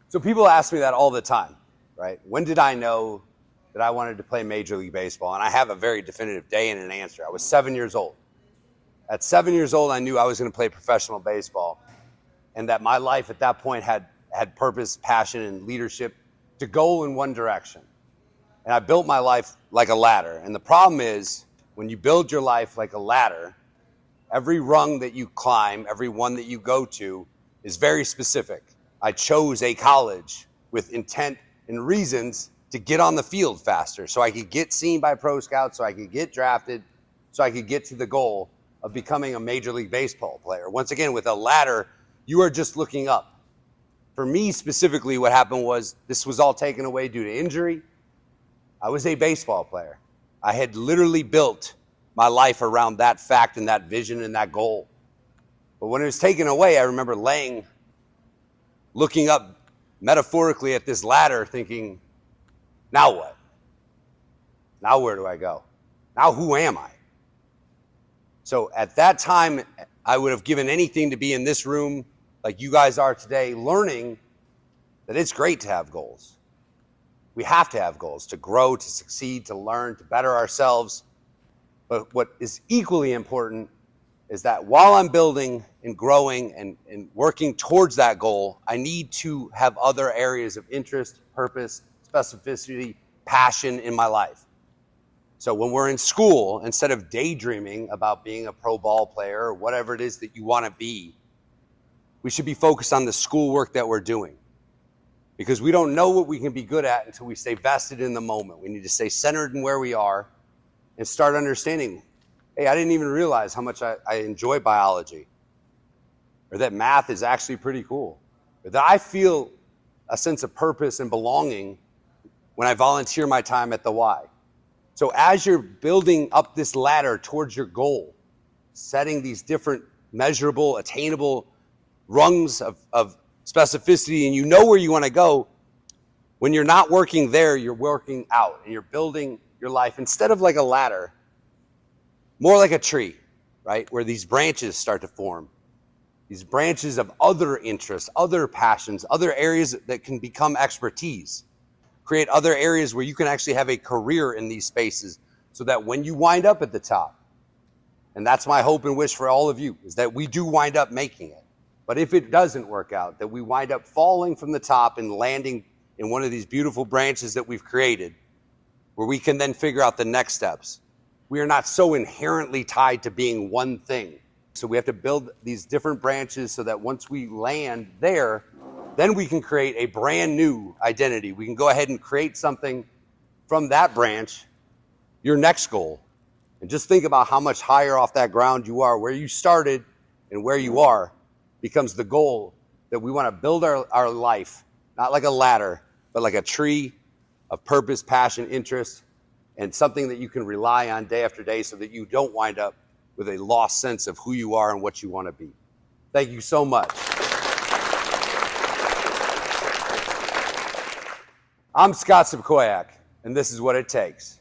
So people ask me that all the time, right? When did I know that I wanted to play Major League Baseball? And I have a very definitive day and an answer. I was 7 years old. At 7 years old, I knew I was going to play professional baseball and that my life at that point had purpose, passion, and leadership to go in one direction. And I built my life like a ladder. And the problem is, when you build your life like a ladder, every rung that you climb, every one that you go to is very specific. I chose a college with intent and reasons to get on the field faster so I could get seen by pro scouts, so I could get drafted, so I could get to the goal of becoming a Major League Baseball player. Once again, with a ladder, you are just looking up. For me specifically, what happened was this was all taken away due to injury. I was a baseball player. I had literally built my life around that fact and that vision and that goal. But when it was taken away, I remember looking up metaphorically at this ladder thinking, now what? Now where do I go? Now who am I? So at that time, I would have given anything to be in this room like you guys are today, learning that it's great to have goals. We have to have goals to grow, to succeed, to learn, to better ourselves. But what is equally important is that while I'm building and growing and working towards that goal, I need to have other areas of interest, purpose, specificity, passion in my life. So when we're in school, instead of daydreaming about being a pro ball player or whatever it is that you want to be, we should be focused on the schoolwork that we're doing. Because we don't know what we can be good at until we stay vested in the moment. We need to stay centered in where we are and start understanding, hey, I didn't even realize how much I enjoy biology, or that math is actually pretty cool, or that I feel a sense of purpose and belonging when I volunteer my time at the Y. So as you're building up this ladder towards your goal, setting these different measurable, attainable rungs of specificity, and you know where you want to go, when you're not working there, you're working out and you're building your life instead of like a ladder, more like a tree, right? Where these branches start to form, these branches of other interests, other passions, other areas that can become expertise, create other areas where you can actually have a career in these spaces so that when you wind up at the top, and that's my hope and wish for all of you, is that we do wind up making it. But if it doesn't work out, that we wind up falling from the top and landing in one of these beautiful branches that we've created, where we can then figure out the next steps. We are not so inherently tied to being one thing. So we have to build these different branches so that once we land there, then we can create a brand new identity. We can go ahead and create something from that branch, your next goal. And just think about how much higher off that ground you are. Where you started and where you are becomes the goal that we want to build our life, not like a ladder, but like a tree of purpose, passion, interest, and something that you can rely on day after day so that you don't wind up with a lost sense of who you are and what you want to be. Thank you so much. I'm Scott Sobkowiak, and this is what it takes.